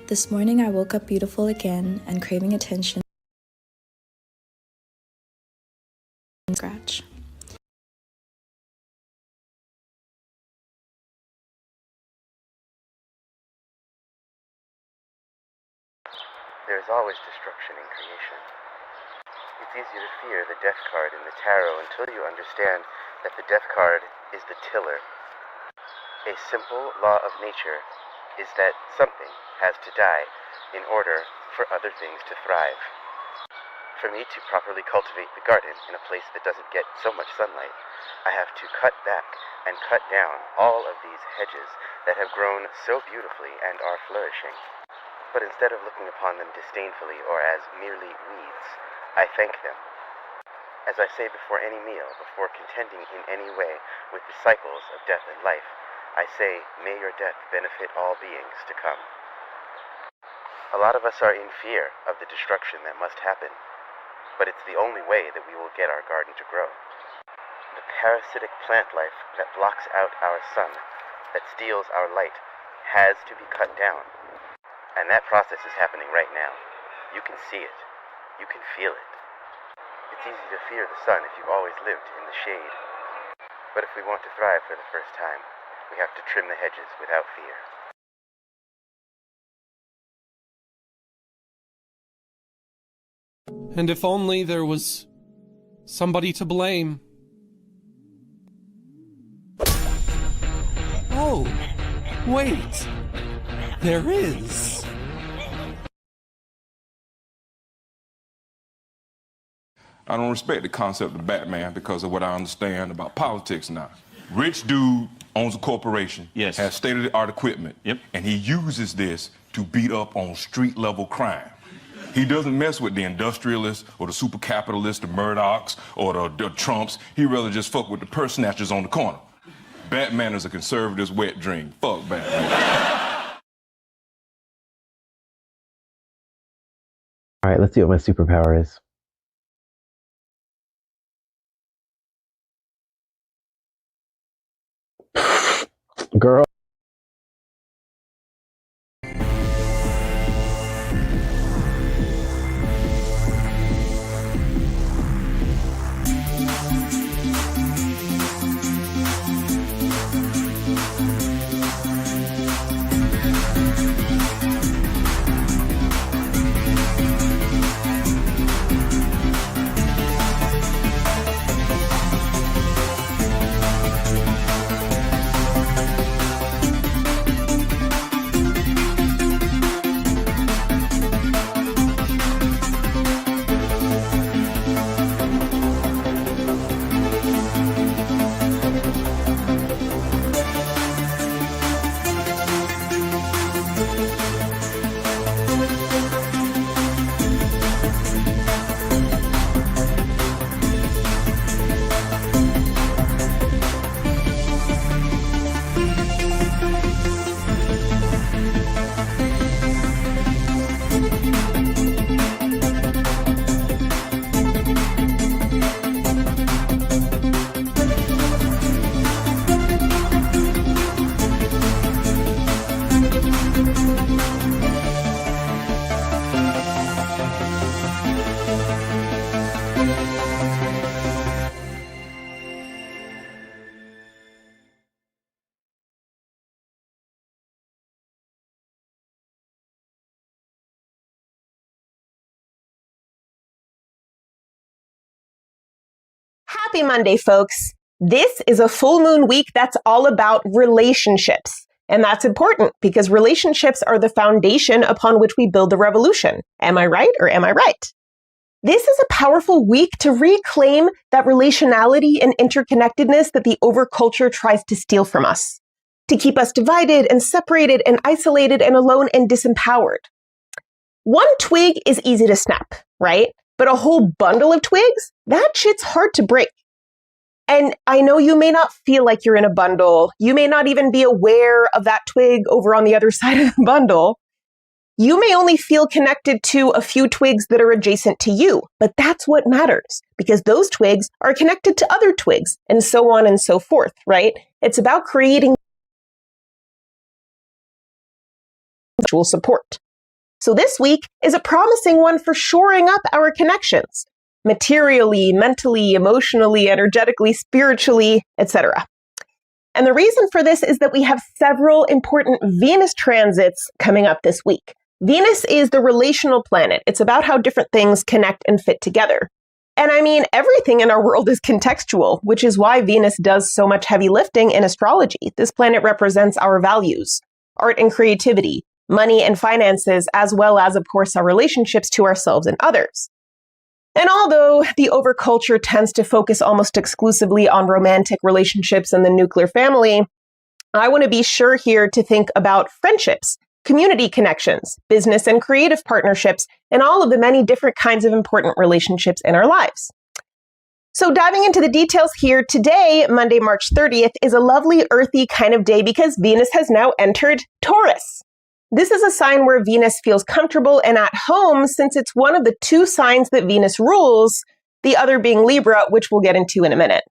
This morning I woke up beautiful again and craving attention. Scratch. There's always destruction in creation. It's easy to fear the death card in the tarot until you understand that the death card is the tiller. A simple law of nature is that something has to die in order for other things to thrive. For me to properly cultivate the garden in a place that doesn't get so much sunlight, I have to cut back and cut down all of these hedges that have grown so beautifully and are flourishing. But instead of looking upon them disdainfully or as merely weeds, I thank them. As I say before any meal, before contending in any way with the cycles of death and life, I say, may your death benefit all beings to come. A lot of us are in fear of the destruction that must happen, but it's the only way that we will get our garden to grow. The parasitic plant life that blocks out our sun, that steals our light, has to be cut down. And that process is happening right now. You can see it. You can feel it. It's easy to fear the sun if you've always lived in the shade. But if we want to thrive for the first time, we have to trim the hedges without fear. And if only there was somebody to blame. Oh, wait. There is. I don't respect the concept of Batman because of what I understand about politics now. Rich dude owns a corporation, Yes. has state-of-the-art equipment, Yep. and he uses this to beat up on street-level crime. He doesn't mess with the industrialists or the super capitalists, the Murdochs or the Trumps. He rather just fuck with the purse snatchers on the corner. Batman is a conservative's wet dream. Fuck Batman. All right, let's see what my superpower is. Girl. Happy Monday, folks. This is a full moon week that's all about relationships. And that's important because relationships are the foundation upon which we build the revolution. Am I right or am I right? This is a powerful week to reclaim that relationality and interconnectedness that the overculture tries to steal from us, to keep us divided and separated and isolated and alone and disempowered. One twig is easy to snap, right? But a whole bundle of twigs, that shit's hard to break. And I know you may not feel like you're in a bundle. You may not even be aware of that twig over on the other side of the bundle. You may only feel connected to a few twigs that are adjacent to you, but that's what matters because those twigs are connected to other twigs and so on and so forth, right? It's about creating mutual support. So this week is a promising one for shoring up our connections, materially, mentally, emotionally, energetically, spiritually, etc. And the reason for this is that we have several important Venus transits coming up this week. Venus is the relational planet. It's about how different things connect and fit together. And I mean, everything in our world is contextual, which is why Venus does so much heavy lifting in astrology. This planet represents our values, art and creativity, money and finances, as well as, of course, our relationships to ourselves and others. And although the overculture tends to focus almost exclusively on romantic relationships and the nuclear family, I want to be sure here to think about friendships, community connections, business and creative partnerships, and all of the many different kinds of important relationships in our lives. So diving into the details here, today, Monday, March 30th, is a lovely earthy kind of day because Venus has now entered Taurus. This is a sign where Venus feels comfortable and at home since it's one of the two signs that Venus rules, the other being Libra, which we'll get into in a minute.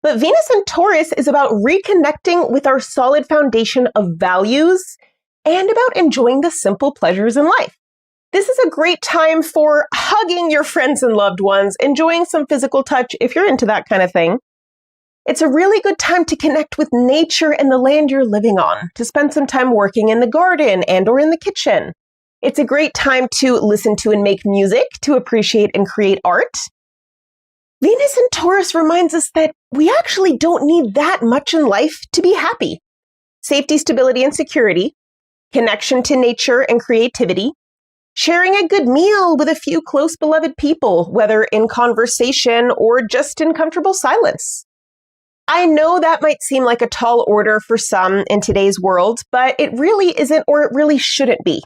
But Venus in Taurus is about reconnecting with our solid foundation of values and about enjoying the simple pleasures in life. This is a great time for hugging your friends and loved ones, enjoying some physical touch if you're into that kind of thing. It's a really good time to connect with nature and the land you're living on, to spend some time working in the garden and or in the kitchen. It's a great time to listen to and make music, to appreciate and create art. Venus in Taurus reminds us that we actually don't need that much in life to be happy. Safety, stability, and security, connection to nature and creativity, sharing a good meal with a few close beloved people, whether in conversation or just in comfortable silence. I know that might seem like a tall order for some in today's world, but it really isn't, or it really shouldn't be.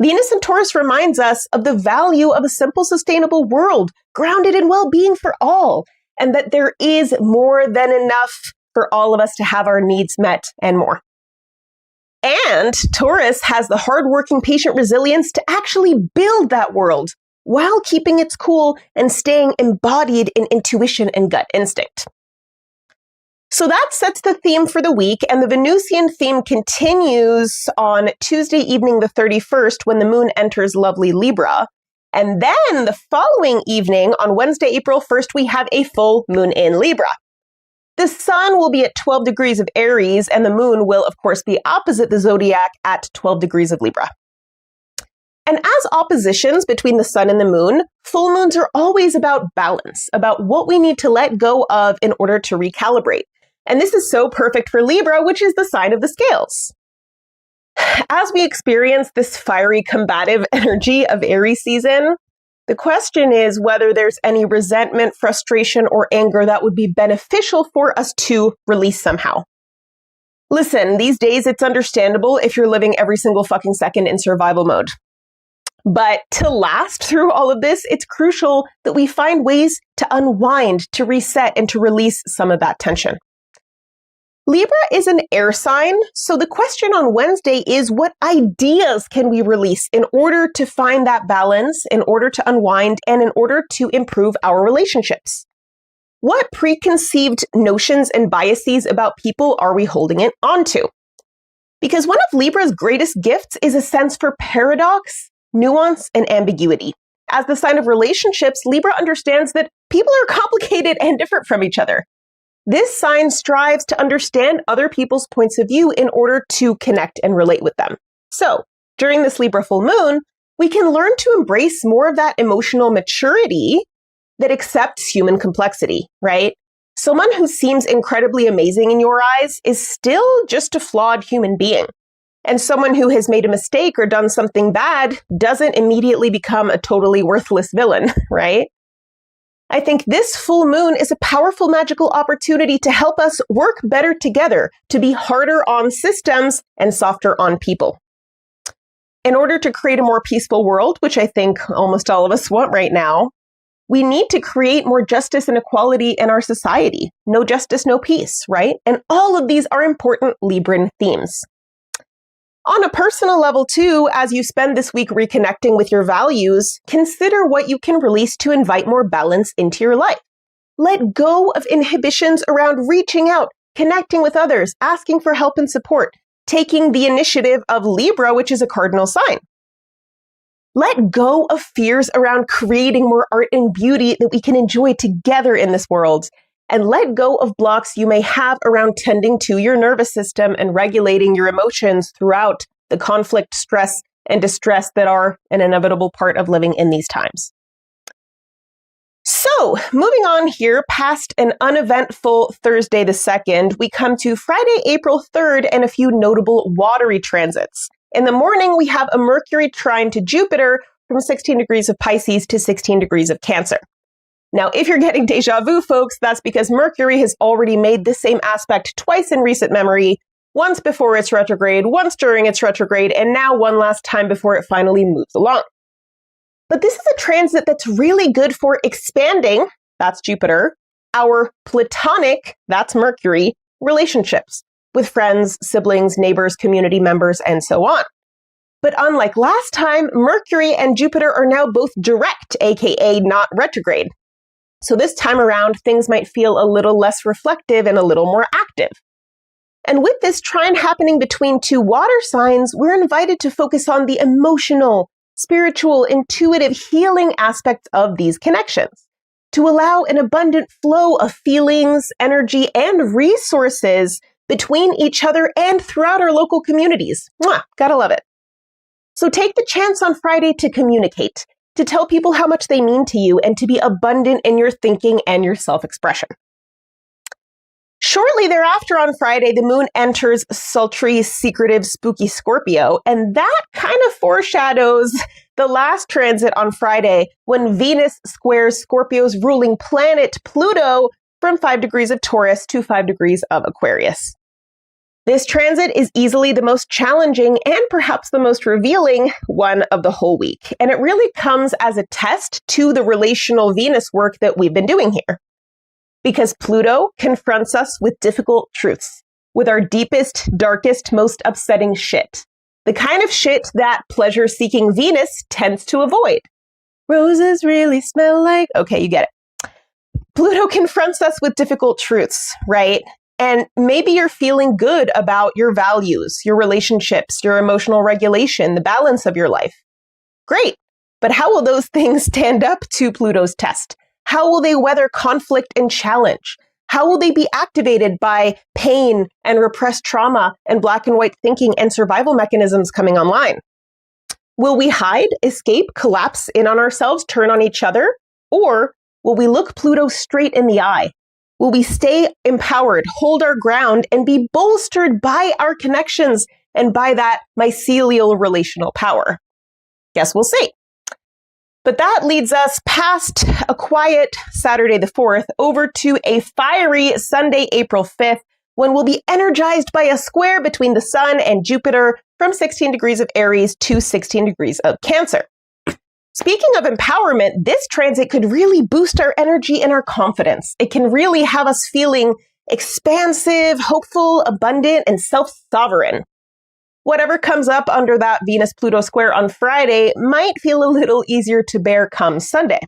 Venus in Taurus reminds us of the value of a simple, sustainable world, grounded in well-being for all, and that there is more than enough for all of us to have our needs met and more. And Taurus has the hardworking, patient resilience to actually build that world while keeping its cool and staying embodied in intuition and gut instinct. So that sets the theme for the week, and the Venusian theme continues on Tuesday evening the 31st when the moon enters lovely Libra. And then the following evening on Wednesday, April 1st, we have a full moon in Libra. The sun will be at 12 degrees of Aries, and the moon will, of course, be opposite the zodiac at 12 degrees of Libra. And as oppositions between the sun and the moon, full moons are always about balance, about what we need to let go of in order to recalibrate. And this is so perfect for Libra, which is the sign of the scales. As we experience this fiery, combative energy of Aries season, the question is whether there's any resentment, frustration, or anger that would be beneficial for us to release somehow. Listen, these days it's understandable if you're living every single fucking second in survival mode. But to last through all of this, it's crucial that we find ways to unwind, to reset, and to release some of that tension. Libra is an air sign, so the question on Wednesday is what ideas can we release in order to find that balance, in order to unwind, and in order to improve our relationships? What preconceived notions and biases about people are we holding it onto? Because one of Libra's greatest gifts is a sense for paradox, nuance, and ambiguity. As the sign of relationships, Libra understands that people are complicated and different from each other. This sign strives to understand other people's points of view in order to connect and relate with them. So, during this Libra full moon, we can learn to embrace more of that emotional maturity that accepts human complexity, right? Someone who seems incredibly amazing in your eyes is still just a flawed human being. And someone who has made a mistake or done something bad doesn't immediately become a totally worthless villain, right? I think this full moon is a powerful magical opportunity to help us work better together, to be harder on systems and softer on people. In order to create a more peaceful world, which I think almost all of us want right now, we need to create more justice and equality in our society. No justice, no peace, right? And all of these are important Libran themes. On a personal level too, as you spend this week reconnecting with your values, consider what you can release to invite more balance into your life. Let go of inhibitions around reaching out, connecting with others, asking for help and support, taking the initiative of Libra, which is a cardinal sign. Let go of fears around creating more art and beauty that we can enjoy together in this world. And let go of blocks you may have around tending to your nervous system and regulating your emotions throughout the conflict, stress, and distress that are an inevitable part of living in these times. So, moving on here past an uneventful Thursday the 2nd, we come to Friday, April 3rd, and a few notable watery transits. In the morning, we have a Mercury trine to Jupiter from 16 degrees of Pisces to 16 degrees of Cancer. Now, if you're getting deja vu, folks, that's because Mercury has already made the same aspect twice in recent memory, once before its retrograde, once during its retrograde, and now one last time before it finally moves along. But this is a transit that's really good for expanding, that's Jupiter, our platonic, that's Mercury, relationships with friends, siblings, neighbors, community members, and so on. But unlike last time, Mercury and Jupiter are now both direct, aka not retrograde. So this time around, things might feel a little less reflective and a little more active. And with this trine happening between two water signs, we're invited to focus on the emotional, spiritual, intuitive, healing aspects of these connections, to allow an abundant flow of feelings, energy, and resources between each other and throughout our local communities. Mwah, gotta love it. So take the chance on Friday to communicate, to tell people how much they mean to you, and to be abundant in your thinking and your self-expression. Shortly thereafter on Friday, the moon enters sultry, secretive, spooky Scorpio, and that kind of foreshadows the last transit on Friday when Venus squares Scorpio's ruling planet, Pluto, from 5 degrees of Taurus to 5 degrees of Aquarius. This transit is easily the most challenging and perhaps the most revealing one of the whole week, and it really comes as a test to the relational Venus work that we've been doing here. Because Pluto confronts us with difficult truths, with our deepest, darkest, most upsetting shit. The kind of shit that pleasure-seeking Venus tends to avoid. Roses really smell like... Okay, you get it. Pluto confronts us with difficult truths, right? And maybe you're feeling good about your values, your relationships, your emotional regulation, the balance of your life. Great. But how will those things stand up to Pluto's test? How will they weather conflict and challenge? How will they be activated by pain and repressed trauma and black and white thinking and survival mechanisms coming online? Will we hide, escape, collapse in on ourselves, turn on each other? Or will we look Pluto straight in the eye? Will we stay empowered, hold our ground, and be bolstered by our connections and by that mycelial relational power? Guess we'll see. But that leads us past a quiet Saturday the 4th over to a fiery Sunday, April 5th, when we'll be energized by a square between the Sun and Jupiter from 16 degrees of Aries to 16 degrees of Cancer. Speaking of empowerment, this transit could really boost our energy and our confidence. It can really have us feeling expansive, hopeful, abundant, and self-sovereign. Whatever comes up under that Venus-Pluto square on Friday might feel a little easier to bear come Sunday.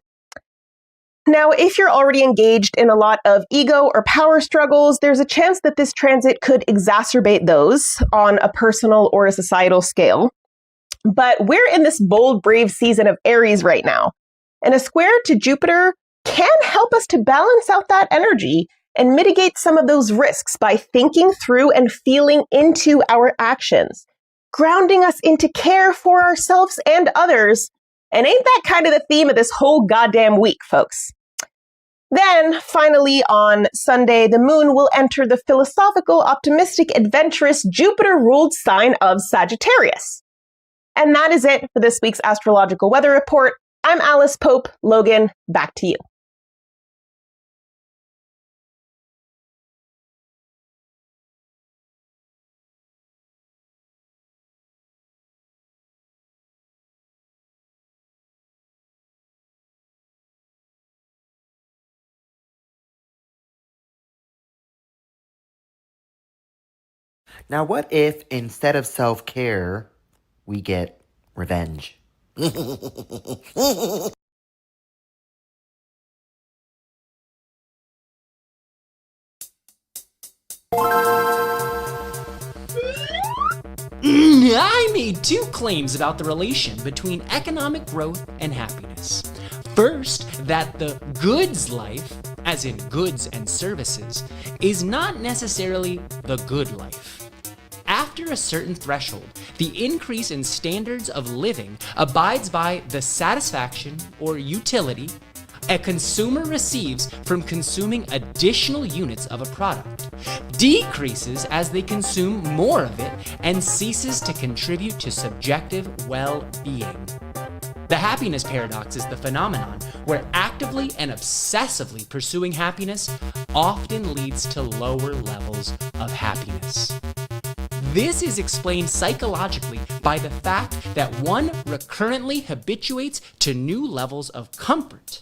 Now, if you're already engaged in a lot of ego or power struggles, there's a chance that this transit could exacerbate those on a personal or a societal scale. But we're in this bold, brave season of Aries right now, and a square to Jupiter can help us to balance out that energy and mitigate some of those risks by thinking through and feeling into our actions, grounding us into care for ourselves and others. And ain't that kind of the theme of this whole goddamn week, folks? Then, finally, on Sunday, the moon will enter the philosophical, optimistic, adventurous, Jupiter-ruled sign of Sagittarius. And that is it for this week's astrological weather report. I'm Alice Pope. Logan, back to you. Now, what if instead of self-care, we get revenge? I made two claims about the relation between economic growth and happiness. First, that the goods life, as in goods and services, is not necessarily the good life. After a certain threshold, the increase in standards of living abides by the satisfaction or utility a consumer receives from consuming additional units of a product, decreases as they consume more of it, and ceases to contribute to subjective well-being. The happiness paradox is the phenomenon where actively and obsessively pursuing happiness often leads to lower levels of happiness. This is explained psychologically by the fact that one recurrently habituates to new levels of comfort.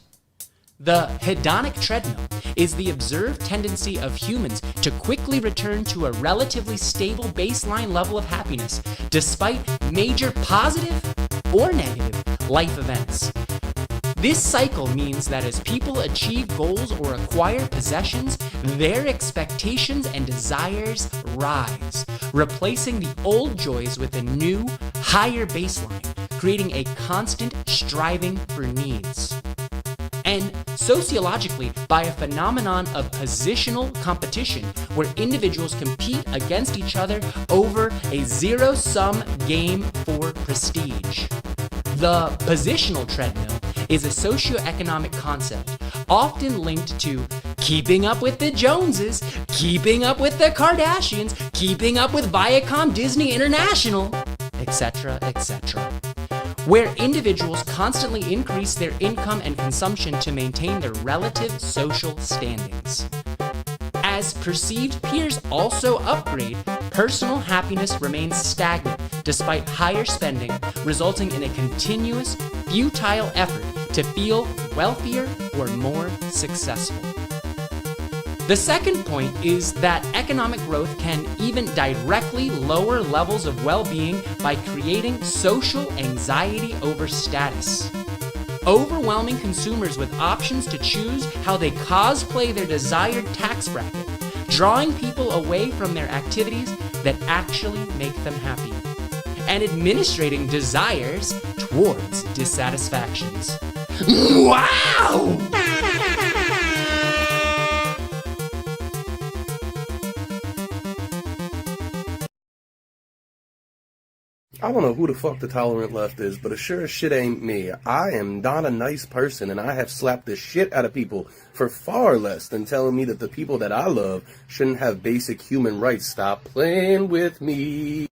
The hedonic treadmill is the observed tendency of humans to quickly return to a relatively stable baseline level of happiness, despite major positive or negative life events. This cycle means that as people achieve goals or acquire possessions, their expectations and desires rise, replacing the old joys with a new, higher baseline, creating a constant striving for needs. And sociologically, by a phenomenon of positional competition, where individuals compete against each other over a zero-sum game for prestige. The positional treadmill is a socioeconomic concept, often linked to keeping up with the Joneses, keeping up with the Kardashians, keeping up with Viacom Disney International, etc., etc., where individuals constantly increase their income and consumption to maintain their relative social standings. As perceived peers also upgrade, personal happiness remains stagnant despite higher spending, resulting in a continuous, futile effort to feel wealthier or more successful. The second point is that economic growth can even directly lower levels of well-being by creating social anxiety over status. Overwhelming consumers with options to choose how they cosplay their desired tax bracket, drawing people away from their activities that actually make them happy, and administrating desires towards dissatisfactions. Wow! I don't know who the fuck the tolerant left is, but it sure as shit ain't me. I am not a nice person, and I have slapped the shit out of people for far less than telling me that the people that I love shouldn't have basic human rights. Stop playing with me.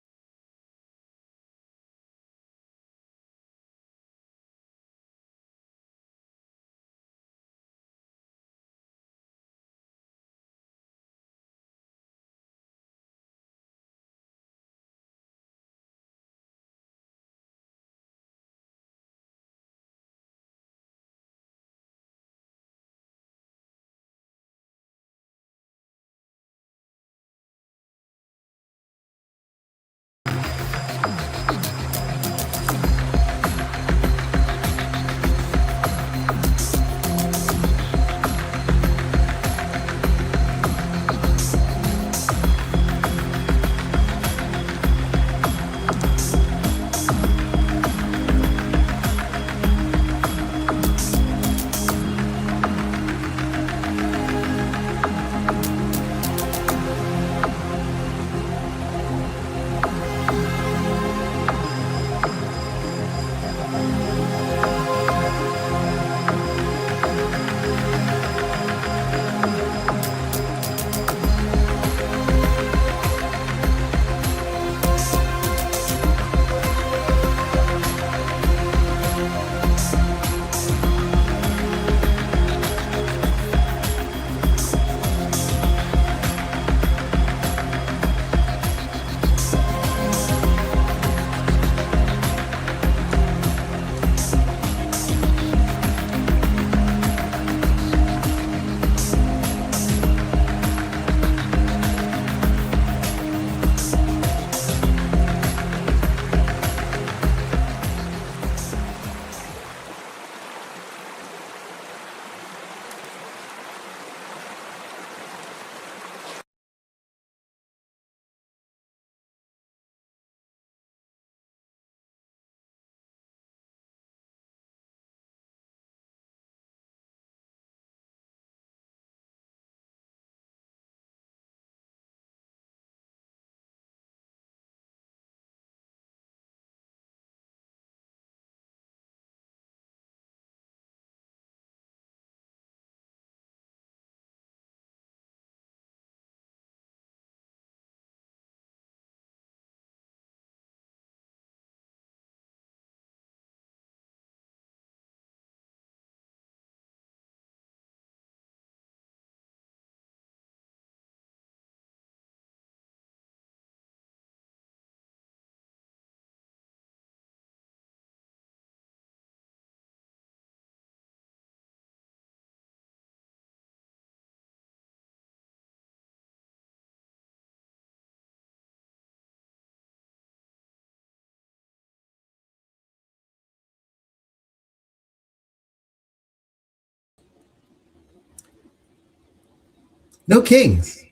No kings.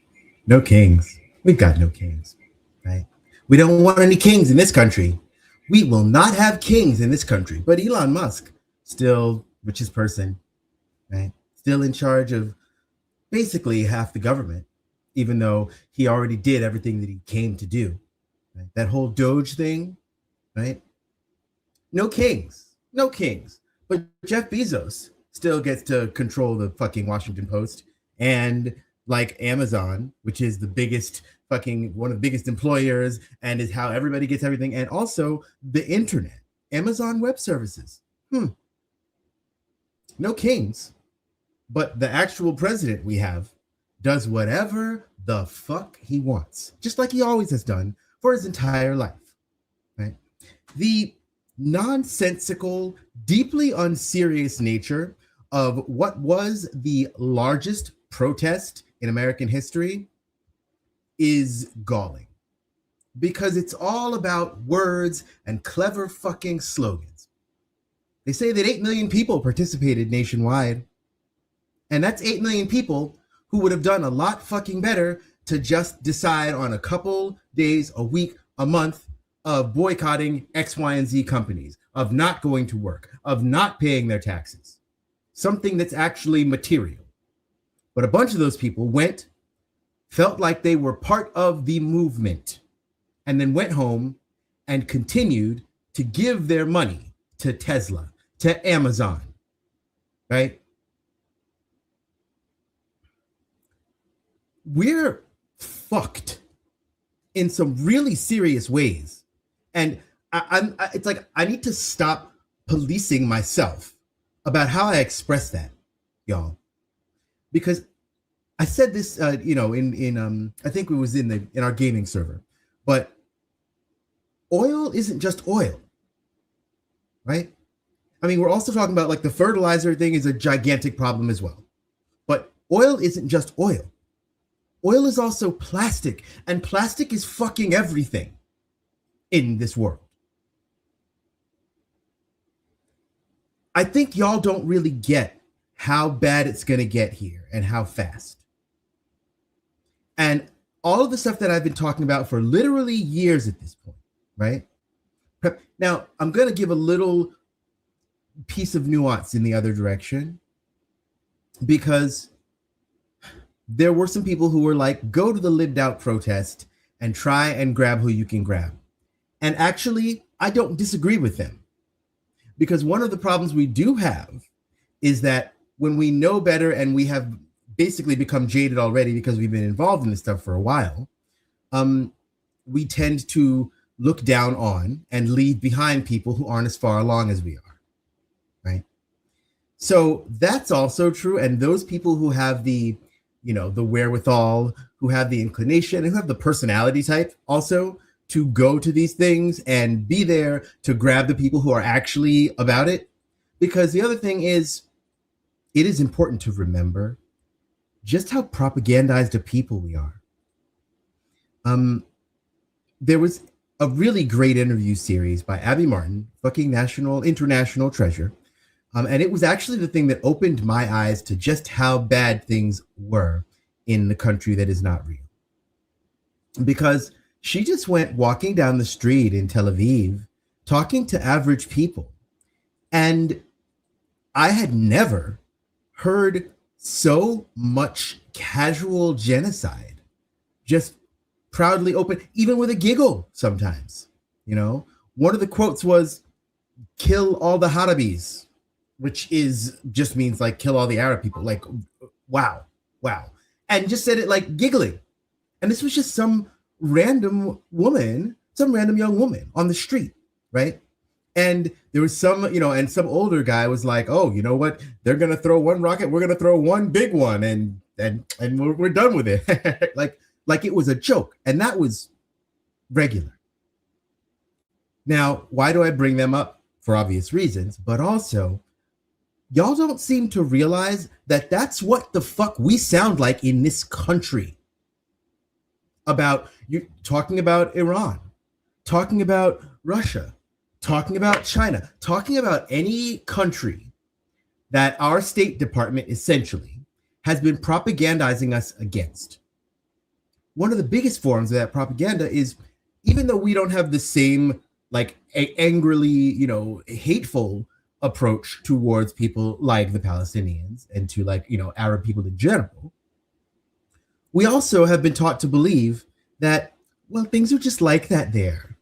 No kings. We've got no kings, right? We don't want any kings in this country. We will not have kings in this country. But Elon Musk, still richest person, right? Still in charge of basically half the government, even though he already did everything that he came to do. Right? That whole Doge thing, right? No kings. No kings. But Jeff Bezos still gets to control the fucking Washington Post and like Amazon, which is the biggest fucking one of the biggest employers and is how everybody gets everything. And also the internet, Amazon Web Services. No kings, but the actual president we have does whatever the fuck he wants, just like he always has done for his entire life, right? The nonsensical, deeply unserious nature of what was the largest protest in American history is galling because it's all about words and clever fucking slogans. They say that 8 million people participated nationwide, and that's 8 million people who would have done a lot fucking better to just decide on a couple days, a week, a month of boycotting X, Y, and Z companies, of not going to work, of not paying their taxes, something that's actually material. But a bunch of those people went, felt like they were part of the movement, and then went home and continued to give their money to Tesla, to Amazon, right? We're fucked in some really serious ways. And it's like I need to stop policing myself about how I express that, y'all. Because I said this, in I think it was in our gaming server, but oil isn't just oil, right? I mean, we're also talking about like the fertilizer thing is a gigantic problem as well. But oil isn't just oil. Oil is also plastic, and plastic is fucking everything in this world. I think y'all don't really get how bad it's going to get here and how fast. And all of the stuff that I've been talking about for literally years at this point, right? Now, I'm going to give a little piece of nuance in the other direction because there were some people who were like, go to the lived out protest and try and grab who you can grab. And actually, I don't disagree with them. Because one of the problems we do have is that when we know better and we have basically become jaded already because we've been involved in this stuff for a while, we tend to look down on and leave behind people who aren't as far along as we are, right? So that's also true. And those people who have the wherewithal, who have the inclination, and who have the personality type also to go to these things and be there to grab the people who are actually about it. Because the other thing is, it is important to remember just how propagandized a people we are. There was a really great interview series by Abby Martin, fucking international treasure. And it was actually the thing that opened my eyes to just how bad things were in the country that is not real. Because she just went walking down the street in Tel Aviv, talking to average people. And I had never heard so much casual genocide, just proudly open, even with a giggle sometimes. You know, one of the quotes was, "Kill all the Harabis," which just means like kill all the Arab people. Like, wow. And just said it like giggling. And this was just some random young woman on the street, right? And there was some older guy was like, "Oh, you know what? They're gonna throw one rocket, we're gonna throw one big one, and we're done with it." like it was a joke, and that was regular. Now, why do I bring them up? For obvious reasons, but also, y'all don't seem to realize that that's what the fuck we sound like in this country. About you talking about Iran, talking about Russia, talking about China, talking about any country that our State Department essentially has been propagandizing us against. One of the biggest forms of that propaganda is, even though we don't have the same like angrily, hateful approach towards people like the Palestinians and to like, Arab people in general, we also have been taught to believe that, well, things are just like that there.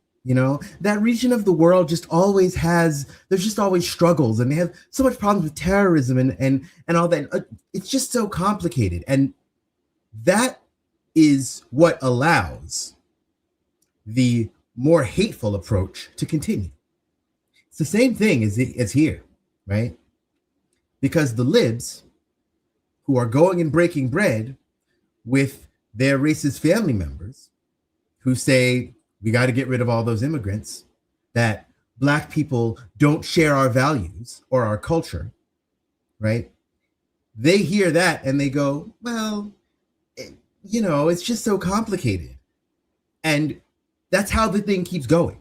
That region of the world just always there's just always struggles, and they have so much problems with terrorism and all that. It's just so complicated. And that is what allows the more hateful approach to continue. It's the same thing as here, right? Because the libs who are going and breaking bread with their racist family members who say, we got to get rid of all those immigrants, that Black people don't share our values or our culture, right? They hear that and they go, well, it's just so complicated. And that's how the thing keeps going.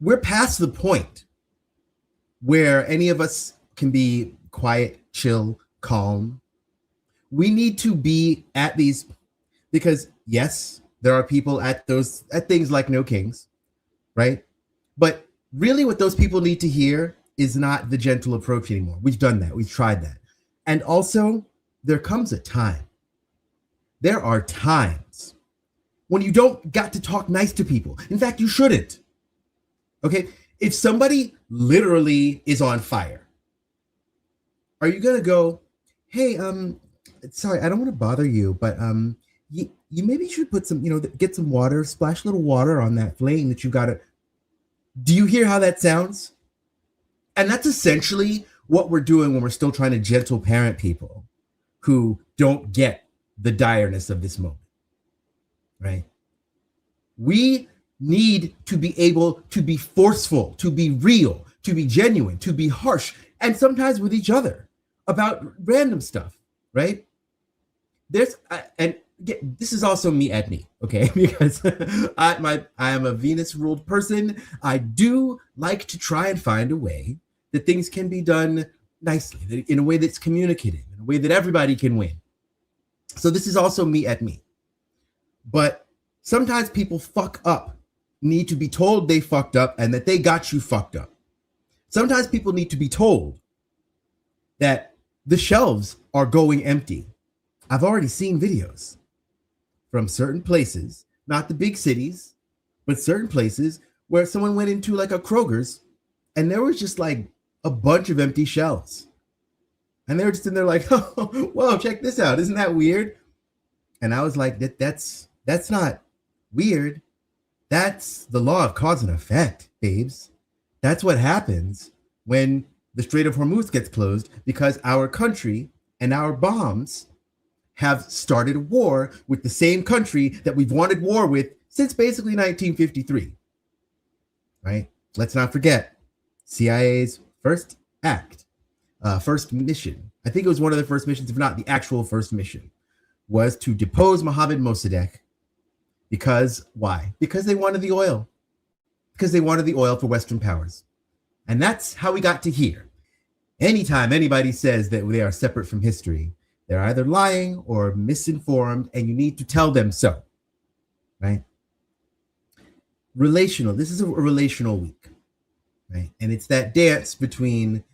We're past the point where any of us can be quiet, chill, calm. We need to be at these, because yes, there are people at things like No Kings, right? But really what those people need to hear is not the gentle approach anymore. We've done that. We've tried that. And also, there comes a time. There are times when you don't got to talk nice to people. In fact, you shouldn't. Okay? If somebody literally is on fire, are you gonna go, hey, sorry, I don't want to bother you, but you maybe should put some, get some water, splash a little water on that flame that you got to. Do you hear how that sounds? And that's essentially what we're doing when we're still trying to gentle parent people who don't get the direness of this moment, right? We need to be able to be forceful, to be real, to be genuine, to be harsh, and sometimes with each other about random stuff, right? This is also me at me, okay? Because I am a Venus-ruled person. I do like to try and find a way that things can be done nicely, in a way that's communicative, in a way that everybody can win. So this is also me at me. But sometimes people fuck up, need to be told they fucked up and that they got you fucked up. Sometimes people need to be told that the shelves are going empty. I've already seen videos from certain places, not the big cities, but certain places where someone went into like a Kroger's and there was just like a bunch of empty shelves. And they were just in there like, oh, whoa, check this out. Isn't that weird? And I was like, that's not weird. That's the law of cause and effect, babes. That's what happens when the Strait of Hormuz gets closed, because our country and our bombs have started a war with the same country that we've wanted war with since basically 1953, right? Let's not forget CIA's first mission. I think it was one of the first missions, if not the actual first mission, was to depose Mohammad Mossadegh. Because why? Because they wanted the oil. Because they wanted the oil for Western powers. And that's how we got to here. Anytime anybody says that they are separate from history, they're either lying or misinformed, and you need to tell them so, right? Relational. This is a relational week, right? And it's that dance between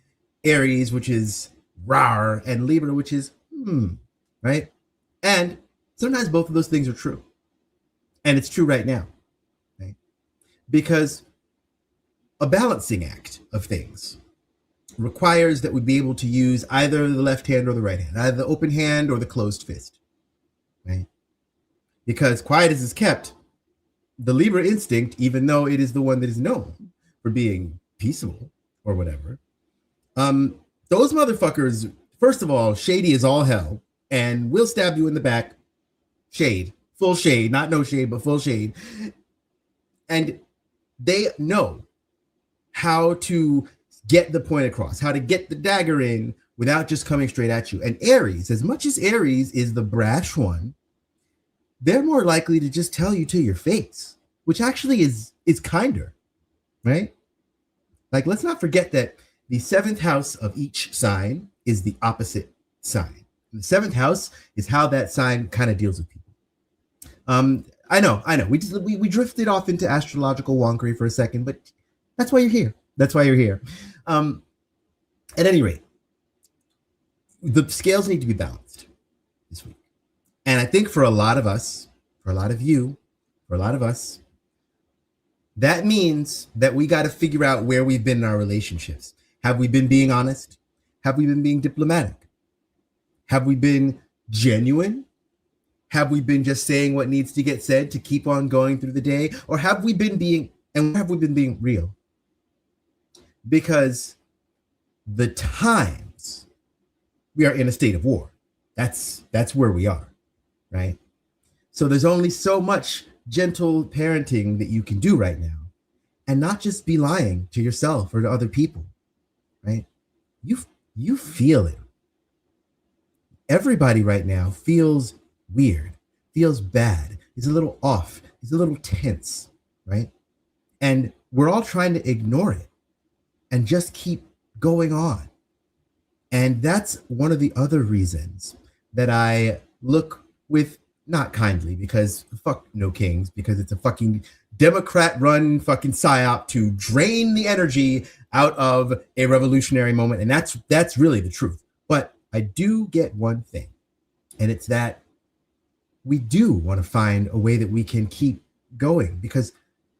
Aries, which is rar, and Libra, which is right? And sometimes both of those things are true. And it's true right now, right? Because a balancing act of things requires that we be able to use either the left hand or the right hand, either the open hand or the closed fist, right? Because quiet as is kept, the Libra instinct, even though it is the one that is known for being peaceable or whatever, those motherfuckers, first of all, shady as all hell, and will stab you in the back. Shade, full shade, not no shade, but full shade. And they know how to get the point across, how to get the dagger in without just coming straight at you. And Aries, as much as Aries is the brash one, they're more likely to just tell you to your face, which actually is kinder, right? Like, let's not forget that the seventh house of each sign is the opposite sign. The seventh house is how that sign kind of deals with people. I know. We drifted off into astrological wonkery for a second, but that's why you're here. At any rate, the scales need to be balanced this week. And I think for a lot of us, for a lot of you, for a lot of us, that means that we got to figure out where we've been in our relationships. Have we been being honest? Have we been being diplomatic? Have we been genuine? Have we been just saying what needs to get said to keep on going through the day? Or have we been being real? Because the times we are in a state of war. That's where we are, right? So there's only so much gentle parenting that you can do right now, and not just be lying to yourself or to other people, right? You feel it. Everybody right now feels weird, feels bad, is a little off, is a little tense, right? And we're all trying to ignore it and just keep going on. And that's one of the other reasons that I look with, not kindly, because fuck no kings, because it's a fucking Democrat-run fucking psyop to drain the energy out of a revolutionary moment. And that's really the truth. But I do get one thing, and it's that we do want to find a way that we can keep going, because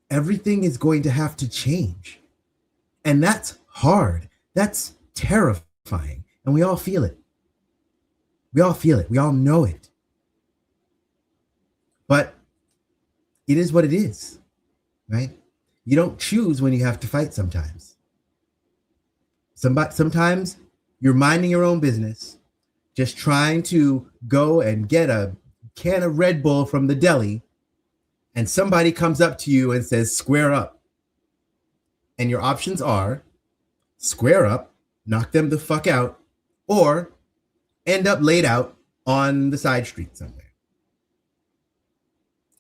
everything is going to have to change. And that's hard. That's terrifying. And we all feel it. We all know it. But it is what it is, right? You don't choose when you have to fight sometimes. Sometimes you're minding your own business, just trying to go and get a can of Red Bull from the deli, and somebody comes up to you and says, square up. And your options are square up, knock them the fuck out, or end up laid out on the side street somewhere.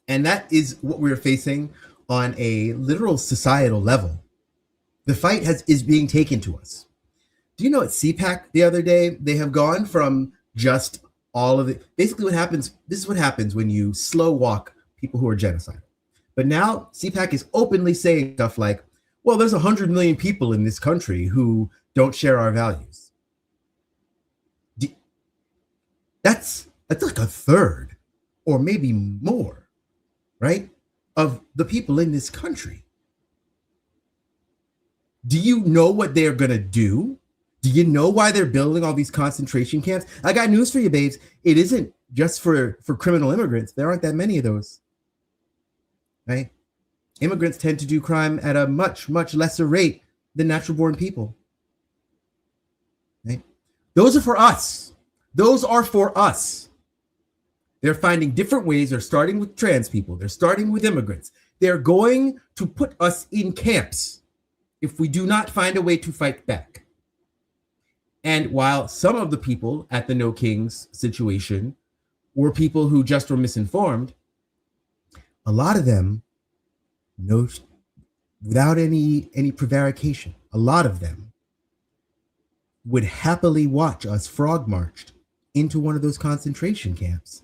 And that is what we're facing on a literal societal level. The fight is being taken to us. Do you know at CPAC the other day, they have gone from just all of it. Basically this is what happens when you slow walk people who are genocidal. But now CPAC is openly saying stuff like, well, there's 100 million people in this country who don't share our values. That's like a third or maybe more, right, of the people in this country. Do you know what they're going to do? Do you know why they're building all these concentration camps? I got news for you, babes. It isn't just for criminal immigrants. There aren't that many of those, right? Immigrants tend to do crime at a much, much lesser rate than natural-born people, right? Those are for us. Those are for us. They're finding different ways. They're starting with trans people. They're starting with immigrants. They're going to put us in camps if we do not find a way to fight back. And while some of the people at the No Kings situation were people who just were misinformed, a lot of them, without any prevarication, a lot of them would happily watch us frog marched into one of those concentration camps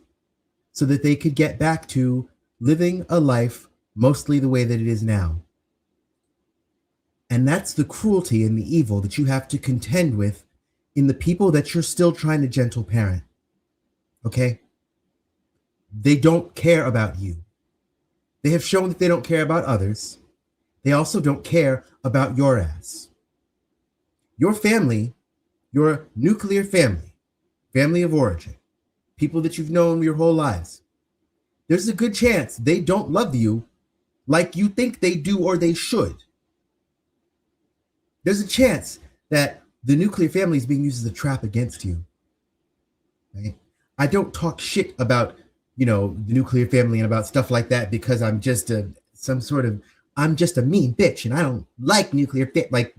so that they could get back to living a life mostly the way that it is now. And that's the cruelty and the evil that you have to contend with in the people that you're still trying to gentle parent. Okay? They don't care about you. They have shown that they don't care about others. They also don't care about your ass. Your family, your nuclear family, family of origin, people that you've known your whole lives, there's a good chance they don't love you like you think they do or they should. There's a chance that the nuclear family is being used as a trap against you. Right? I don't talk shit about, the nuclear family and about stuff like that because I'm just I'm just a mean bitch and I don't like nuclear like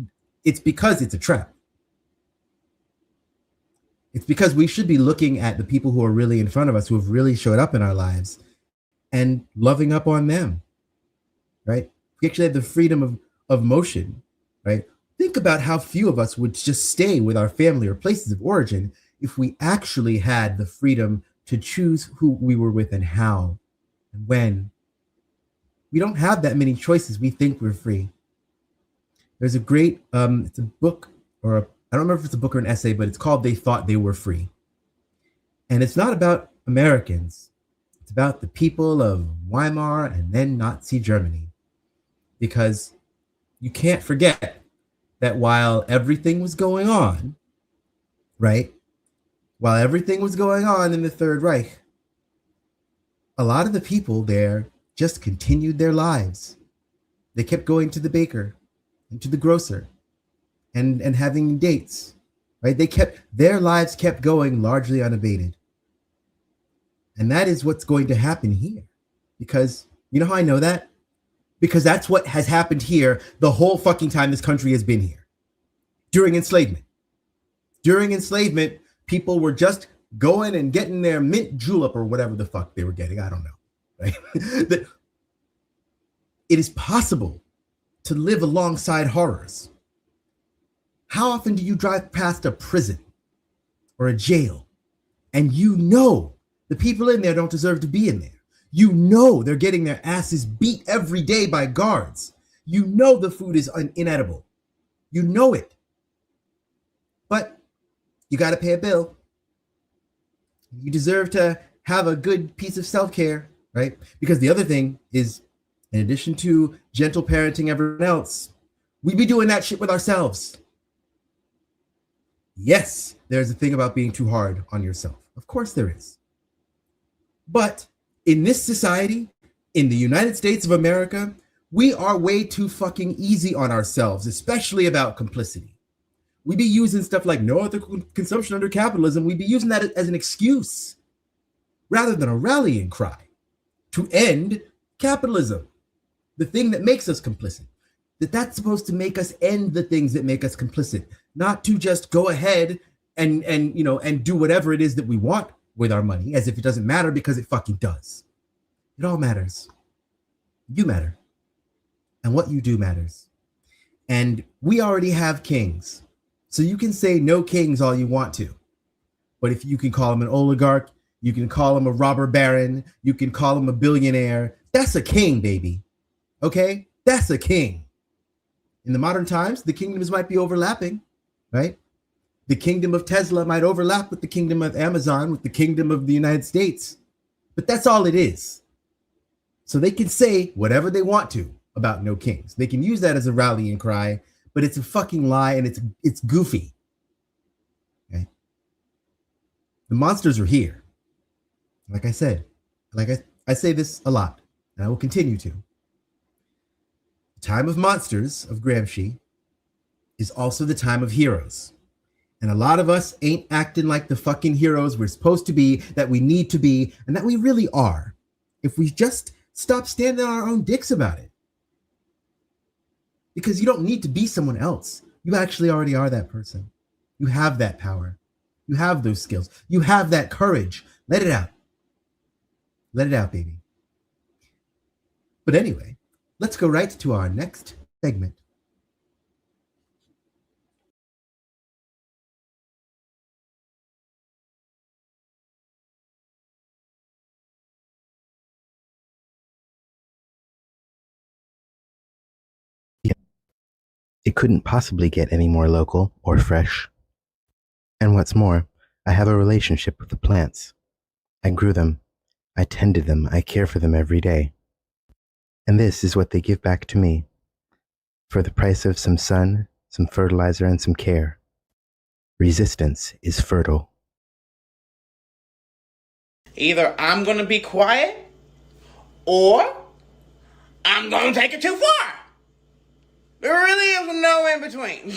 it's because it's a trap. It's because we should be looking at the people who are really in front of us, who have really showed up in our lives, and loving up on them, right? We actually have the freedom of motion, right? Think about how few of us would just stay with our family or places of origin if we actually had the freedom to choose who we were with and how and when. We don't have that many choices. We think we're free. There's a great, it's a book, or I don't remember if it's a book or an essay, but it's called They Thought They Were Free. And it's not about Americans. It's about the people of Weimar and then Nazi Germany. Because you can't forget that while everything was going on, right? While everything was going on in the Third Reich, a lot of the people there just continued their lives. They kept going to the baker and to the grocer and having dates, right? Their lives kept going largely unabated. And that is what's going to happen here. Because you know how I know that? Because that's what has happened here the whole fucking time this country has been here. During enslavement. During enslavement, people were just going and getting their mint julep or whatever the fuck they were getting. I don't know. Right? That it is possible to live alongside horrors. How often do you drive past a prison or a jail and you know the people in there don't deserve to be in there? You know they're getting their asses beat every day by guards. You know the food is inedible. You know it. But you got to pay a bill. You deserve to have a good piece of self-care, right? Because the other thing is, in addition to gentle parenting everyone else, we be doing that shit with ourselves. Yes, there's a thing about being too hard on yourself. Of course there is. But in this society, in the United States of America, we are way too fucking easy on ourselves, especially about complicity. We be using stuff like no ethical consumption under capitalism. We be using that as an excuse rather than a rallying cry to end capitalism, the thing that makes us complicit. That's supposed to make us end the things that make us complicit, not to just go ahead and do whatever it is that we want with our money, as if it doesn't matter, because it fucking does. It all matters. You matter. And what you do matters. And we already have kings. So you can say no kings all you want to. But if you can call him an oligarch, you can call him a robber baron, you can call him a billionaire, that's a king, baby. Okay? That's a king. In the modern times, the kingdoms might be overlapping, right? The kingdom of Tesla might overlap with the kingdom of Amazon, with the kingdom of the United States. But that's all it is. So they can say whatever they want to about no kings. They can use that as a rallying cry, but it's a fucking lie and it's goofy. Okay? The monsters are here. Like I said, I say this a lot, and I will continue to. The time of monsters of Gramsci is also the time of heroes. And a lot of us ain't acting like the fucking heroes we're supposed to be, that we need to be, and that we really are. If we just stop standing on our own dicks about it. Because you don't need to be someone else. You actually already are that person. You have that power. You have those skills. You have that courage. Let it out. Let it out, baby. But anyway, let's go right to our next segment. It couldn't possibly get any more local or fresh. And what's more, I have a relationship with the plants. I grew them. I tended them. I care for them every day. And this is what they give back to me. For the price of some sun, some fertilizer, and some care. Resistance is fertile. Either I'm going to be quiet or I'm going to take it too far. There really is no in between.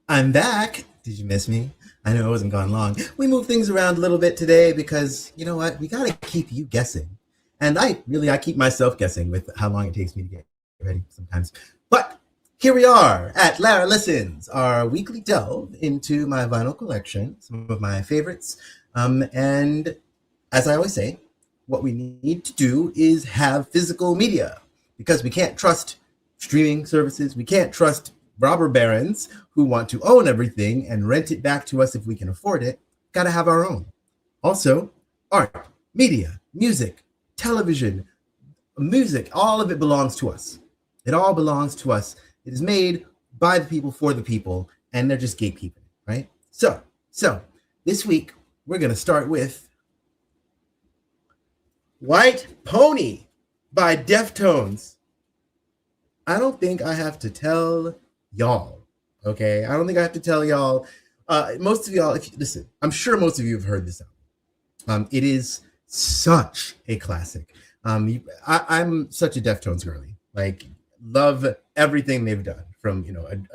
I'm back. Did you miss me? I know it wasn't gone long. We moved things around a little bit today because, you know what? We got to keep you guessing. And I keep myself guessing with how long it takes me to get ready sometimes. But here we are at Lara Listens, our weekly delve into my vinyl collection, some of my favorites. And as I always say, what we need to do is have physical media, because we can't trust streaming services. We can't trust robber barons who want to own everything and rent it back to us if we can afford it. Got to have our own. Also, art, media, music, television, music, all of it belongs to us. It all belongs to us. It is made by the people for the people, and they're just gatekeeping, right? So this week we're going to start with White Pony by Deftones. I don't think I have to tell y'all, okay? I don't think I have to tell y'all. Most of y'all, if you listen, I'm sure most of you have heard this album. It is such a classic. I'm such a Deftones girly. Like, love everything they've done, from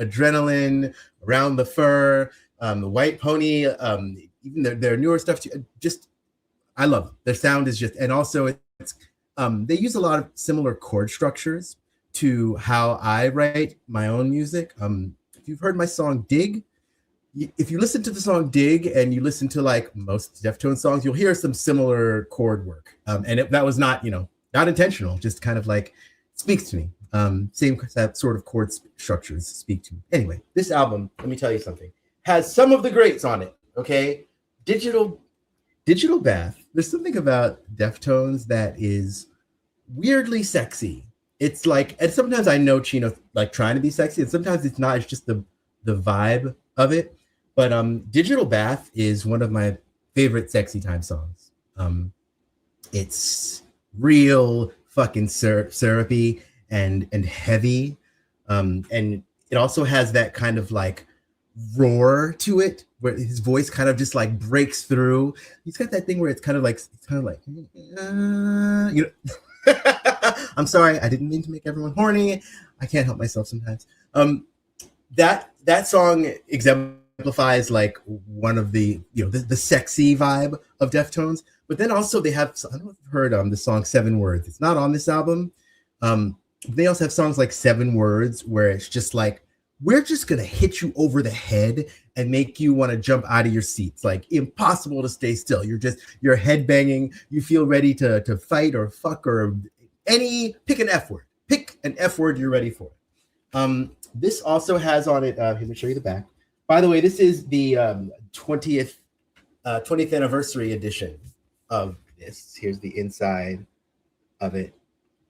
Adrenaline, Around the Fur, the White Pony, even their newer stuff too. Just, I love them. Their sound is just, and also it's they use a lot of similar chord structures to how I write my own music. If you've heard my song Dig, if you listen to the song Dig and you listen to like most Deftones songs, you'll hear some similar chord work. And that was not intentional, just kind of like speaks to me. Same sort of chord structures speak to me. Anyway, this album, let me tell you something, has some of the greats on it, okay? Digital Bath. There's something about Deftones that is weirdly sexy. It's like, and sometimes I know Chino's like trying to be sexy, and sometimes it's not. It's just the vibe of it. But Digital Bath is one of my favorite sexy time songs. It's real fucking syrupy and heavy, and it also has that kind of like roar to it, where his voice kind of just like breaks through. He's got that thing where it's kind of like I'm sorry, I didn't mean to make everyone horny. I can't help myself sometimes. That song exemplifies like one of the the sexy vibe of Deftones. But then also they have, I don't know if you've heard the song 7 Words. It's not on this album. They also have songs like 7 Words, where it's just like, we're just gonna hit you over the head and make you want to jump out of your seats. Like, impossible to stay still. You're head banging. You feel ready to fight or fuck or pick an F word. Pick an F word you're ready for. This also has on it, let me show you the back. By the way, this is the 20th anniversary edition of this. Here's the inside of it.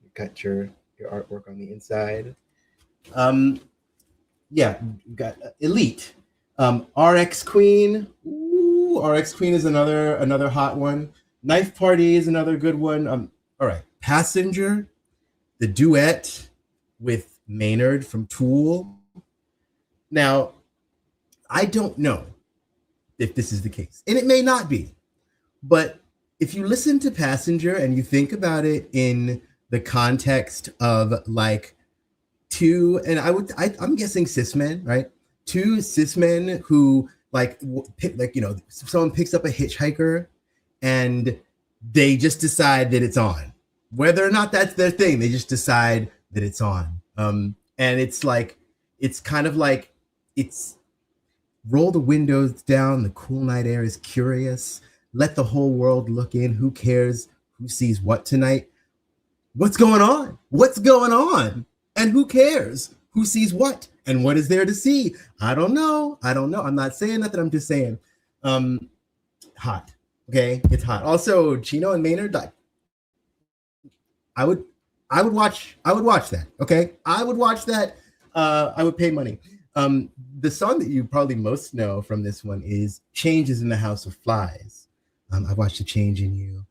You got your artwork on the inside. Yeah, we've got Elite. RX Queen. Ooh, RX Queen is another hot one. Knife Party is another good one. All right. Passenger, the duet with Maynard from Tool. Now, I don't know if this is the case, and it may not be, but if you listen to Passenger and you think about it in the context of like I'm guessing cis men, right? 2 cis men who someone picks up a hitchhiker and they just decide that it's on. Whether or not that's their thing, they just decide that it's on. And it's like, it's kind of like, it's roll the windows down, the cool night air is curious. Let the whole world look in. Who cares who sees what tonight? What's going on? What's going on? And who cares who sees what? And what is there to see? I don't know. I'm not saying nothing. I'm just saying, hot. Okay, it's hot. Also, Chino and Maynard, like, I would watch that. Okay, I would watch that. I would pay money. The song that you probably most know from this one is "Changes in the House of Flies." I watched "A Change in You."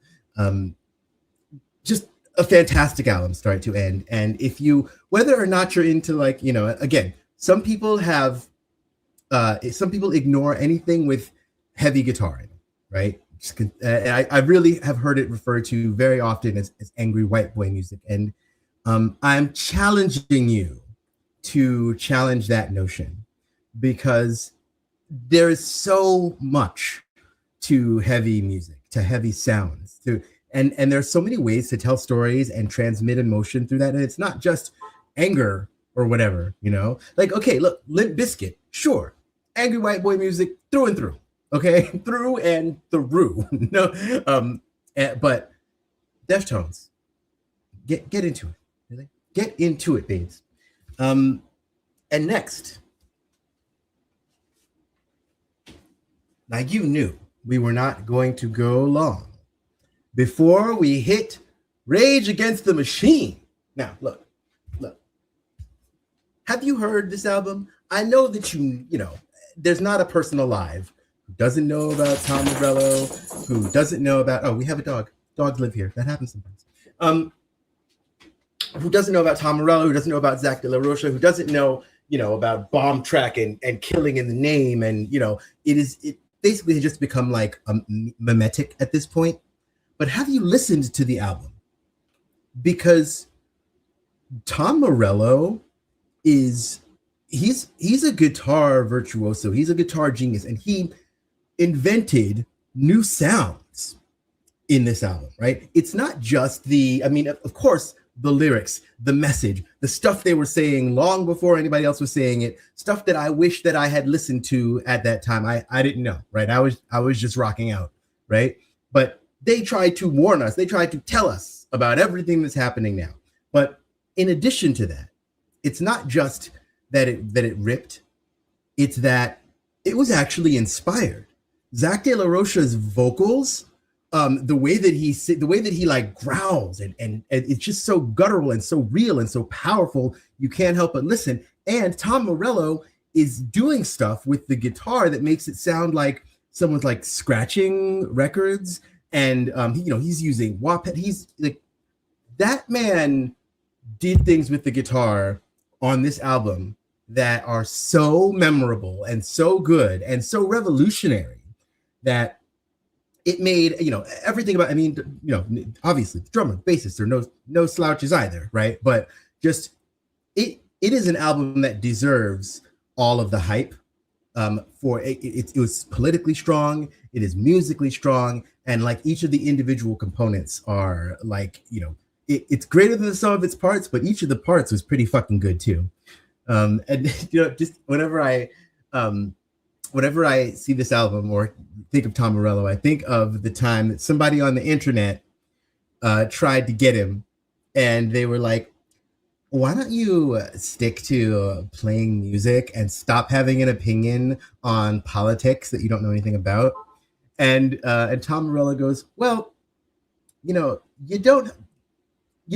Just a fantastic album, start to end. And if you, whether or not you're into like, again, some people ignore anything with heavy guitar in it, right? I really have heard it referred to very often as angry white boy music. And I'm challenging you to challenge that notion, because there is so much to heavy music, to heavy sounds, And there's so many ways to tell stories and transmit emotion through that. And it's not just anger or whatever, you know? Like, okay, look, Limp Bizkit, sure. Angry white boy music through and through, okay? Through and through. No, but Deftones, get into it. Really? Get into it, babes. And next, now you knew we were not going to go long before we hit Rage Against the Machine. Now, look. Have you heard this album? I know that you know, there's not a person alive who doesn't know about Tom Morello, who doesn't know about, oh, we have a dog. Dogs live here. That happens sometimes. Who doesn't know about Tom Morello, who doesn't know about Zach De La Rocha, who doesn't know, you know, about Bomb Track and Killing in the Name. And, you know, it basically has just become like a mimetic at this point. But have you listened to the album? Because Tom Morello he's a guitar virtuoso. He's a guitar genius, and he invented new sounds in this album, right? It's not just of course, the lyrics, the message, the stuff they were saying long before anybody else was saying it, stuff that I wish that I had listened to at that time. I didn't know, right? I was just rocking out, right? But they tried to warn us. They tried to tell us about everything that's happening now. But in addition to that, it's not just that it ripped, it's that it was actually inspired. Zach De La Rocha's vocals, the way that he like growls and it's just so guttural and so real and so powerful, you can't help but listen. And Tom Morello is doing stuff with the guitar that makes it sound like someone's like scratching records, and he's using wah-pet. He's like, that man did things with the guitar on this album that are so memorable and so good and so revolutionary that it made, everything about, obviously the drummer, bassist are no slouches either, right? But just it is an album that deserves all of the hype. It was politically strong, it is musically strong, and like each of the individual components are like, it's greater than the sum of its parts, but each of the parts was pretty fucking good too. And just whenever I see this album or think of Tom Morello, I think of the time that somebody on the internet tried to get him, and they were like, why don't you stick to playing music and stop having an opinion on politics that you don't know anything about? And Tom Morello goes, well, you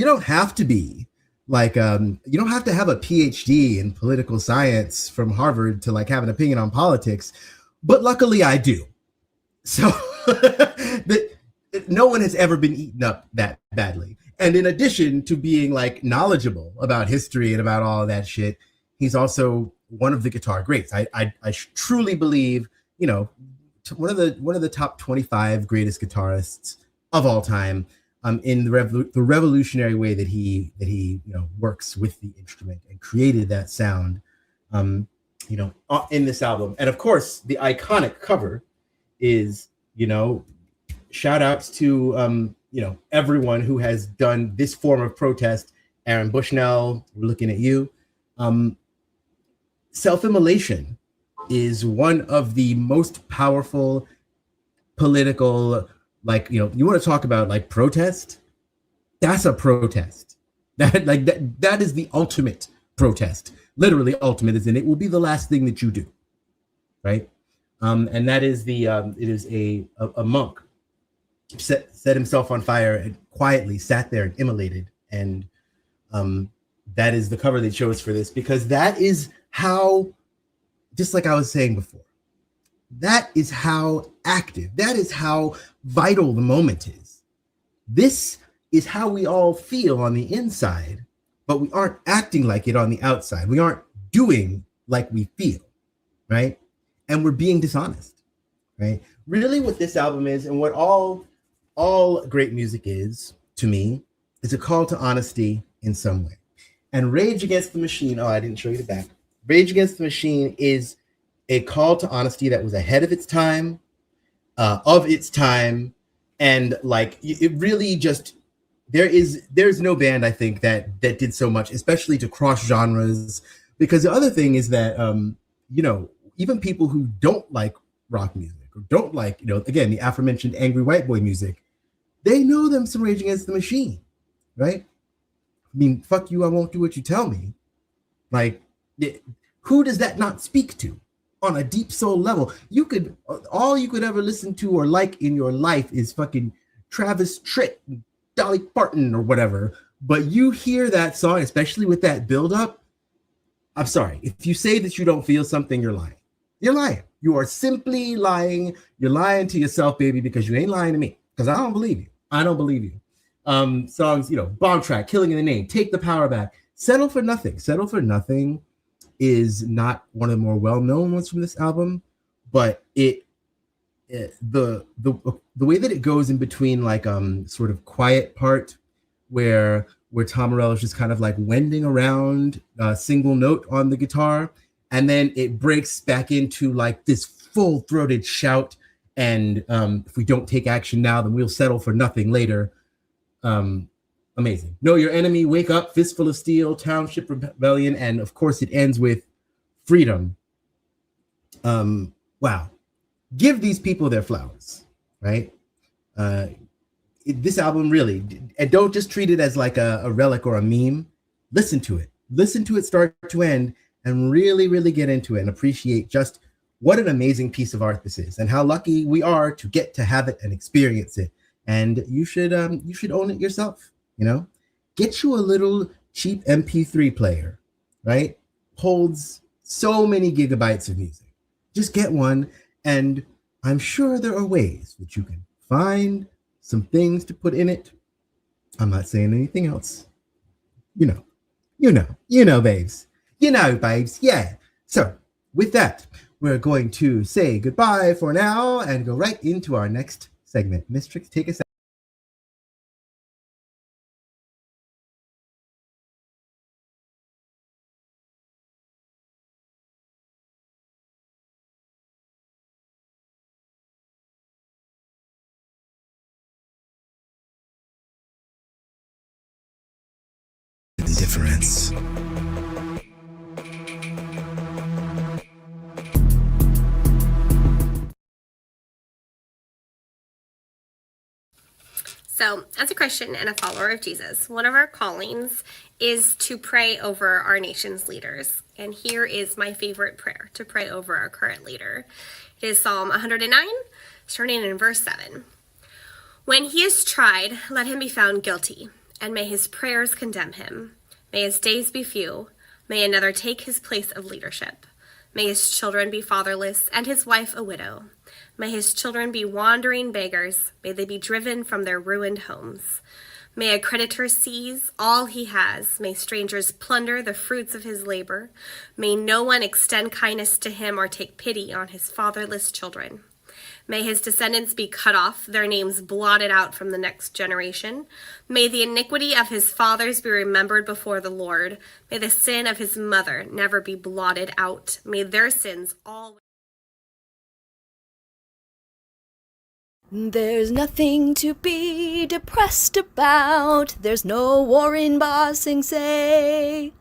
don't have to be like, you don't have to have a PhD in political science from Harvard to like have an opinion on politics, but luckily I do. So no one has ever been eaten up that badly. And in addition to being like knowledgeable about history and about all of that shit, he's also one of the guitar greats. I truly believe, one of the top 25 greatest guitarists of all time. In the revolutionary way that he works with the instrument and created that sound, in this album. And of course, the iconic cover is, shout outs to everyone who has done this form of protest. Aaron Bushnell, we're looking at you. Self-immolation is one of the most powerful political, you want to talk about like protest? That's a protest. That is the ultimate protest. Literally ultimate, as in it will be the last thing that you do, right? And that is it is a monk set himself on fire and quietly sat there and immolated. And that is the cover they chose for this, because that is how, just like I was saying before, that is how active, that is how vital the moment is. This is how we all feel on the inside, but we aren't acting like it on the outside. We aren't doing like we feel, right? And we're being dishonest, right? Really what this album is, and what all great music is, to me, is a call to honesty in some way. And Rage Against the Machine, oh, I didn't show you the back. Rage Against the Machine is a call to honesty that was ahead of its time, And like it really just there's no band I think that did so much, especially to cross genres. Because the other thing is that even people who don't like rock music or don't like, again, the aforementioned angry white boy music, they know them some Rage Against the Machine, right? I mean, fuck you, I won't do what you tell me. Like, who does that not speak to on a deep soul level? All you could ever listen to or like in your life is fucking Travis Tritt, Dolly Parton or whatever. But you hear that song, especially with that build up. I'm sorry. If you say that you don't feel something, you're lying. You're lying. You are simply lying. You're lying to yourself, baby, because you ain't lying to me. Because I don't believe you. I don't believe you. Songs, Bomb Track, Killing in the Name, Take the Power Back, Settle for Nothing. Settle for Nothing is not one of the more well-known ones from this album, but the way that it goes in between like sort of quiet part where Tom Morello is just kind of like wending around a single note on the guitar, and then it breaks back into like this full-throated shout, and if we don't take action now, then we'll settle for nothing later. Amazing. Know Your Enemy, Wake Up, Fistful of Steel, Township Rebellion, and of course it ends with Freedom. Wow. Give these people their flowers, right? This album really, and don't just treat it as like a relic or a meme. Listen to it start to end, and really, really get into it and appreciate just what an amazing piece of art this is, and how lucky we are to get to have it and experience it. And you should own it yourself. Get you a little cheap MP3 player, right? Holds so many gigabytes of music. Just get one, and I'm sure there are ways that you can find some things to put in it. I'm not saying anything else. Babes. Babes. Yeah. So with that, we're going to say goodbye for now and go right into our next segment. Miss Trix, take us out. Indifference. So, as a Christian and a follower of Jesus, one of our callings is to pray over our nation's leaders. And here is my favorite prayer to pray over our current leader. It is Psalm 109, starting in verse 7. When he is tried, let him be found guilty, and may his prayers condemn him. May his days be few. May another take his place of leadership. May his children be fatherless, and his wife a widow. May his children be wandering beggars. May they be driven from their ruined homes. May a creditor seize all he has. May strangers plunder the fruits of his labor. May no one extend kindness to him or take pity on his fatherless children. May his descendants be cut off, their names blotted out from the next generation. May the iniquity of his fathers be remembered before the Lord. May the sin of his mother never be blotted out. May their sins always... There's nothing to be depressed about. There's no war in Ba Sing Se.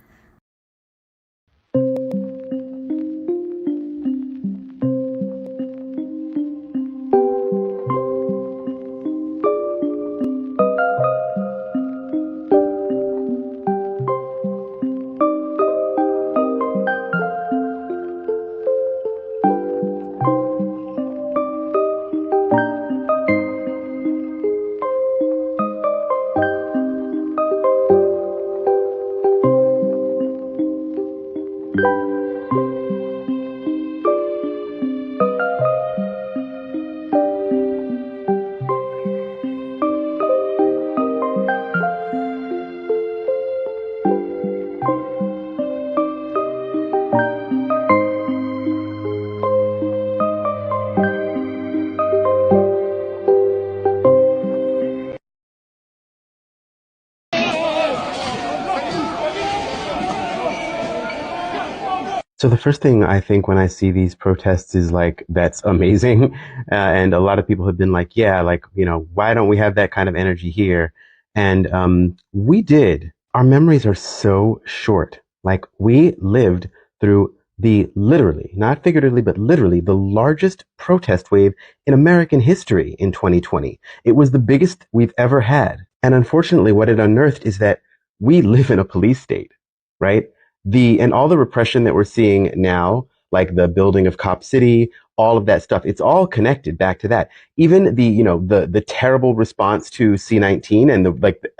So the first thing I think when I see these protests is like, that's amazing. And a lot of people have been like, yeah, like, why don't we have that kind of energy here? And we did. Our memories are so short. Like, we lived through the literally, not figuratively, but literally the largest protest wave in American history in 2020. It was the biggest we've ever had. And unfortunately, what it unearthed is that we live in a police state, right? And all the repression that we're seeing now, like the building of Cop City, all of that stuff, it's all connected back to that. Even the terrible response to C-19 and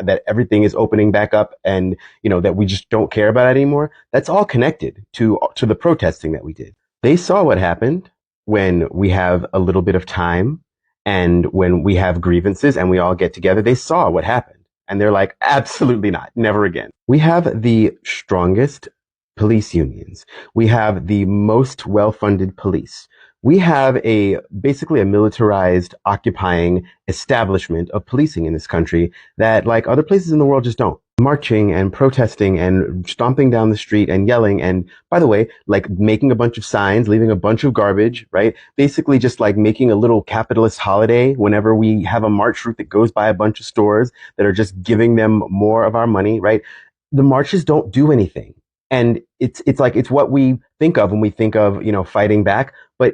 that everything is opening back up and, that we just don't care about it anymore. That's all connected to the protesting that we did. They saw what happened when we have a little bit of time and when we have grievances and we all get together. They saw what happened. And they're like, absolutely not, never again. We have the strongest police unions. We have the most well-funded police. We have basically a militarized, occupying establishment of policing in this country that, like other places in the world, just don't. Marching and protesting and stomping down the street and yelling and, by the way, like making a bunch of signs, leaving a bunch of garbage, right? Basically just like making a little capitalist holiday whenever we have a march route that goes by a bunch of stores that are just giving them more of our money, right? The marches don't do anything. And it's what we think of when we think of, fighting back, but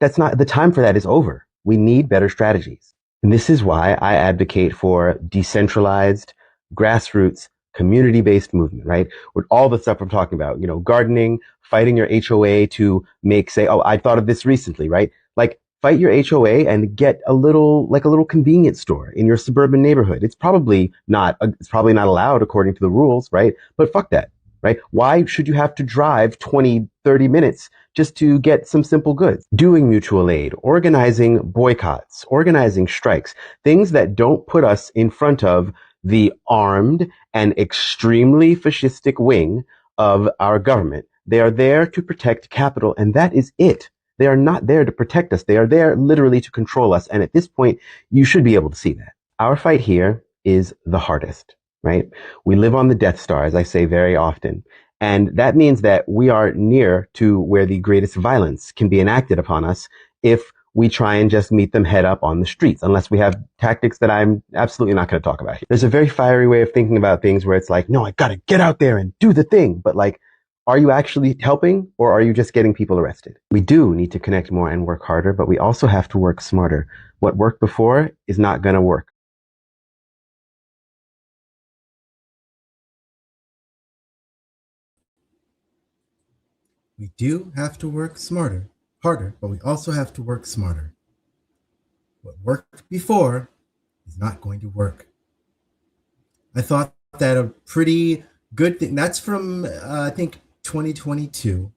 that's not, the time for that is over. We need better strategies. And this is why I advocate for decentralized, grassroots, community-based movement, right? With all the stuff I'm talking about, gardening, fighting your HOA to say, oh, I thought of this recently, right? Like, fight your HOA and get a little convenience store in your suburban neighborhood. It's probably not allowed according to the rules, right? But fuck that, right? Why should you have to drive 20, 30 minutes just to get some simple goods? Doing mutual aid, organizing boycotts, organizing strikes, things that don't put us in front of the armed and extremely fascistic wing of our government. They are there to protect capital, and that is it. They are not there to protect us. They are there literally to control us. And at this point, you should be able to see that. Our fight here is the hardest, right? We live on the Death Star, as I say very often. And that means that we are near to where the greatest violence can be enacted upon us if we try and just meet them head up on the streets, unless we have tactics that I'm absolutely not going to talk about here. There's a very fiery way of thinking about things where it's like, no, I got to get out there and do the thing. But like, are you actually helping, or are you just getting people arrested? We do need to connect more and work harder, but we also have to work smarter. What worked before is not going to work. We do have to work harder, but we also have to work smarter. What worked before is not going to work. I thought that a pretty good thing, that's from, I think, 2022,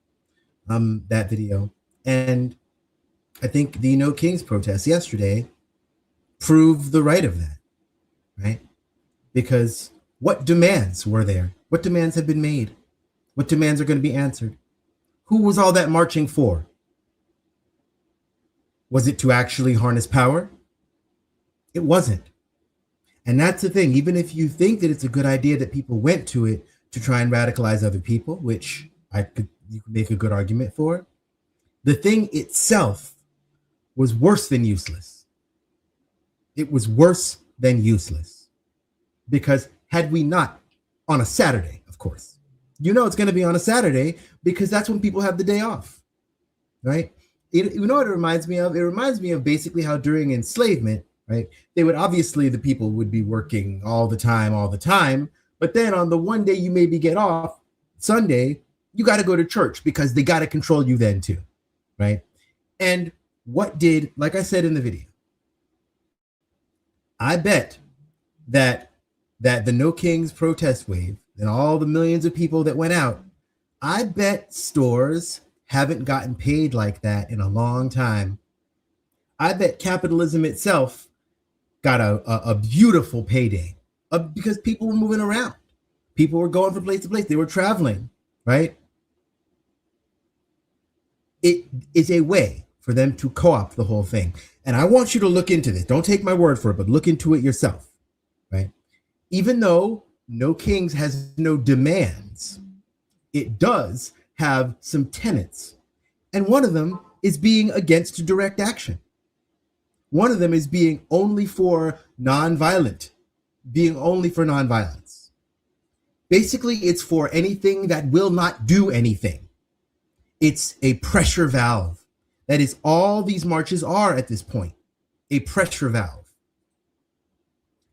that video. And I think the No Kings protest yesterday proved the right of that, right? Because what demands were there? What demands have been made? What demands are going to be answered? Who was all that marching for? Was it to actually harness power? It wasn't. And that's the thing. Even if you think that it's a good idea that people went to it to try and radicalize other people, which you could make a good argument for, the thing itself was worse than useless. It was worse than useless. Because had we not, on a Saturday, of course, it's going to be on a Saturday because that's when people have the day off, right? You know what it reminds me of? It reminds me of basically how during enslavement, right, the people would be working all the time, but then on the one day you maybe get off, Sunday, you got to go to church because they got to control you then too, right? And like I said in the video, I bet that the No Kings protest wave and all the millions of people that went out, I bet stores haven't gotten paid like that in a long time. I bet capitalism itself got a beautiful payday because people were moving around. People were going from place to place. They were traveling, right? It is a way for them to co-opt the whole thing. And I want you to look into this. Don't take my word for it, but look into it yourself, right? Even though No Kings has no demands, it does have some tenets. And one of them is being against direct action. One of them is being only for nonviolence. Basically, it's for anything that will not do anything. It's a pressure valve. That is all these marches are at this point. A pressure valve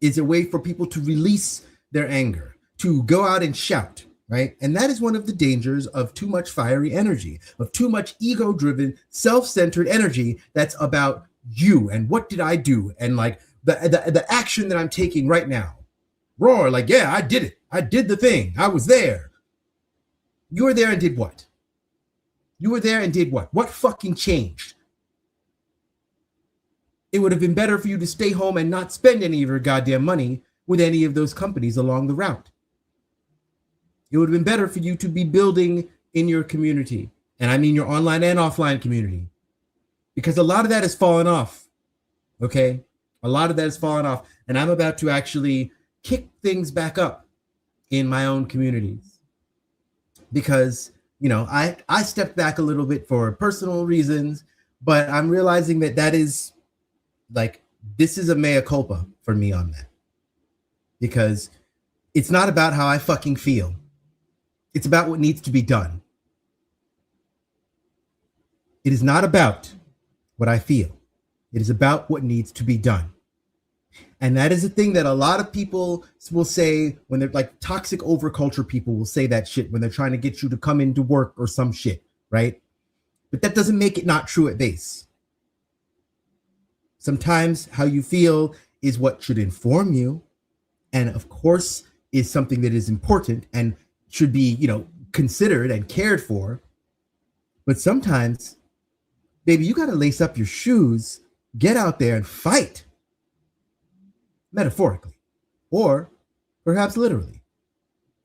is a way for people to release their anger, to go out and shout, right? And that is one of the dangers of too much fiery energy, of too much ego-driven, self-centered energy that's about you and what did I do? And like the action that I'm taking right now. Roar, like, yeah, I did it. I did the thing. I was there. You were there and did what? You were there and did what? What fucking changed? It would have been better for you to stay home and not spend any of your goddamn money with any of those companies along the route. It would have been better for you to be building in your community. And I mean your online and offline community. Because a lot of that has fallen off. Okay? A lot of that has fallen off. And I'm about to actually kick things back up in my own communities. Because, you know, I stepped back a little bit for personal reasons, but I'm realizing that is like, this is a mea culpa for me on that. Because it's not about how I fucking feel. It's about what needs to be done. It is not about what I feel. It is about what needs to be done. And that is a thing that a lot of people will say when they're like toxic overculture people will say that shit when they're trying to get you to come into work or some shit, right? But that doesn't make it not true at base. Sometimes how you feel is what should inform you. And of course is something that is important and should be, you know, considered and cared for. But sometimes, baby, you got to lace up your shoes, get out there and fight. Metaphorically, or perhaps literally.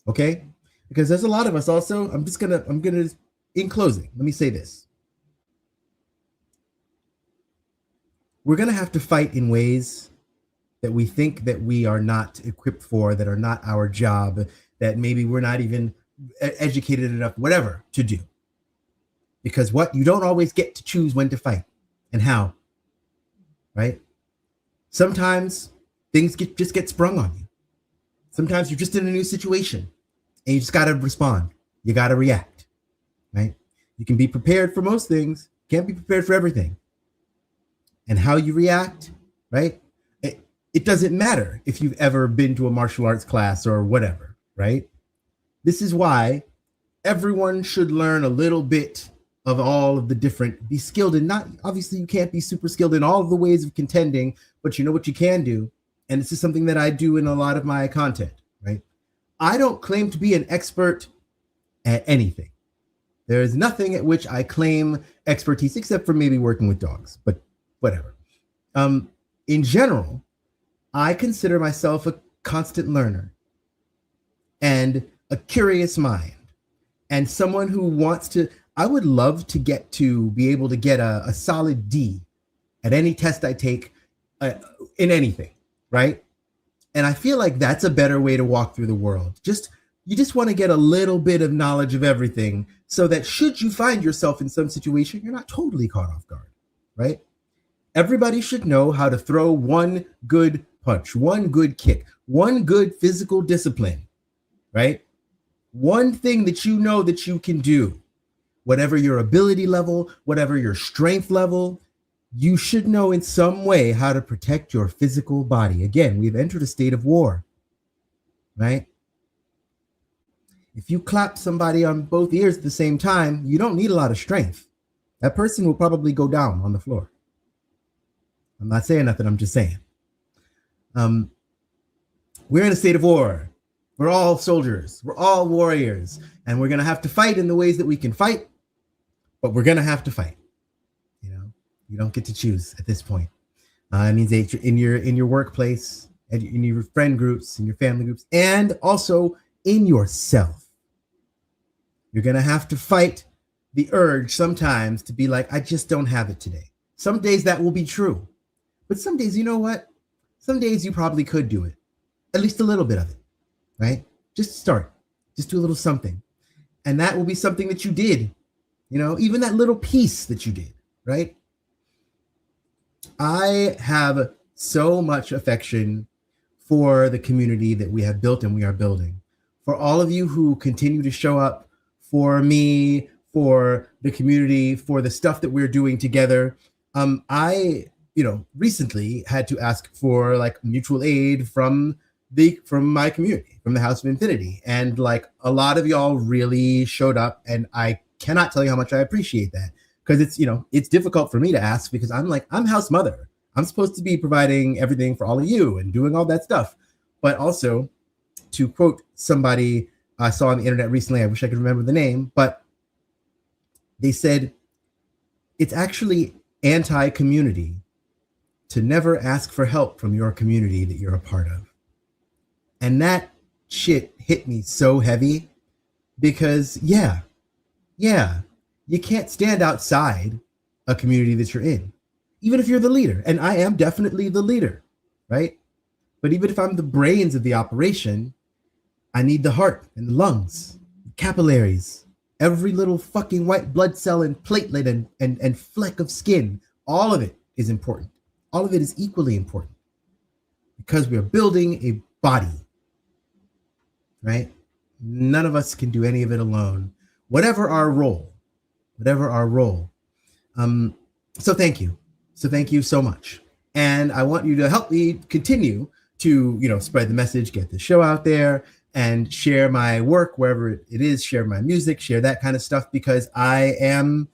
Okay? Because there's a lot of us also, I'm gonna, in closing, let me say this. We're gonna have to fight in ways that we think that we are not equipped for, that are not our job, that maybe we're not even educated enough, whatever, to do. Because what? You don't always get to choose when to fight and how, right? Sometimes things just get sprung on you. Sometimes you're just in a new situation and you just got to respond. You got to react, right? You can be prepared for most things, can't be prepared for everything. And how you react, right? It doesn't matter if you've ever been to a martial arts class or whatever, right? This is why everyone should learn a little bit of all of the different, be skilled in, not, obviously you can't be super skilled in all of the ways of contending, but you know what you can do. And this is something that I do in a lot of my content, right? I don't claim to be an expert at anything. There is nothing at which I claim expertise, except for maybe working with dogs, but whatever. In general, I consider myself a constant learner and a curious mind and someone who wants to, I would love to get to be able to get a solid D at any test I take in anything, right? And I feel like that's a better way to walk through the world. You just want to get a little bit of knowledge of everything so that should you find yourself in some situation, you're not totally caught off guard, right? Everybody should know how to throw one good punch, one good kick, one good physical discipline, right? One thing that you know that you can do, whatever your ability level, whatever your strength level, you should know in some way how to protect your physical body. Again, we've entered a state of war, right? If you clap somebody on both ears at the same time, you don't need a lot of strength. That person will probably go down on the floor. I'm not saying nothing, I'm just saying. We're in a state of war. We're all soldiers. We're all warriors. And we're going to have to fight in the ways that we can fight, but we're going to have to fight. You know, you don't get to choose at this point. It means that in your workplace, in your friend groups, in your family groups, and also in yourself. You're going to have to fight the urge sometimes to be like, I just don't have it today. Some days that will be true. But some days, you know what? Some days you probably could do it. At least a little bit of it, right? Just start. Just do a little something. And that will be something that you did, even that little piece that you did, right? I have so much affection for the community that we have built and we are building. For all of you who continue to show up for me, for the community, for the stuff that we're doing together. I, recently had to ask for like mutual aid from my community, from the House of Infinity. And like a lot of y'all really showed up, and I cannot tell you how much I appreciate that. Because it's difficult for me to ask because I'm house mother. I'm supposed to be providing everything for all of you and doing all that stuff. But also, to quote somebody I saw on the internet recently, I wish I could remember the name, but they said, it's actually anti-community to never ask for help from your community that you're a part of. And that shit hit me so heavy because, yeah, you can't stand outside a community that you're in, even if you're the leader. And I am definitely the leader, right? But even if I'm the brains of the operation, I need the heart and the lungs, capillaries, every little fucking white blood cell and platelet and fleck of skin. All of it is important. All of it is equally important because we are building a body, right? None of us can do any of it alone, whatever our role. So thank you. So thank you so much. And I want you to help me continue to, spread the message, get the show out there, and share my work wherever it is, share my music, share that kind of stuff, because I am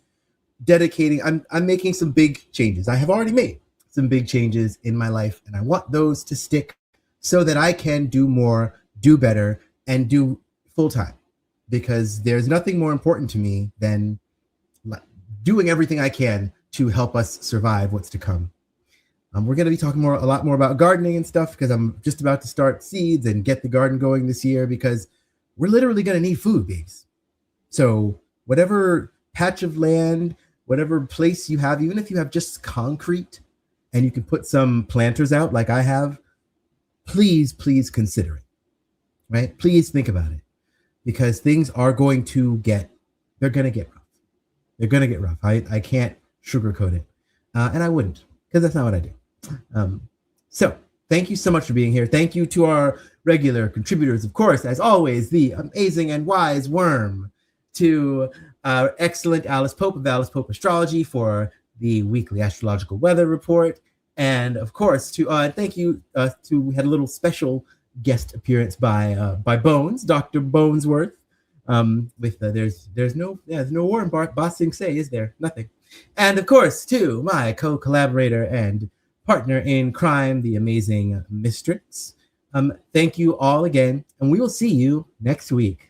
I'm making some big changes. I have already made some big changes in my life, and I want those to stick so that I can do more, do better, and do full time, because there's nothing more important to me than doing everything I can to help us survive what's to come. We're going to be talking a lot more about gardening and stuff, because I'm just about to start seeds and get the garden going this year, because we're literally going to need food, babes. So whatever patch of land, whatever place you have, even if you have just concrete and you can put some planters out like I have, please consider it, right? Please think about it, because things are going to get rough. They're going to get rough. I can't sugarcoat it. And I wouldn't, because that's not what I do. So thank you so much for being here. Thank you to our regular contributors, of course, as always, the amazing and wise Worm, to our excellent Alice Pope of Alice Pope Astrology for the weekly astrological weather report. And of course, thank you we had a little special guest appearance by Bones, Dr. Bonesworth. There's no Warren Bossing say, is there? Nothing. And of course, to my co-collaborator and partner in crime, the amazing Mistrix. Thank you all again, and we will see you next week.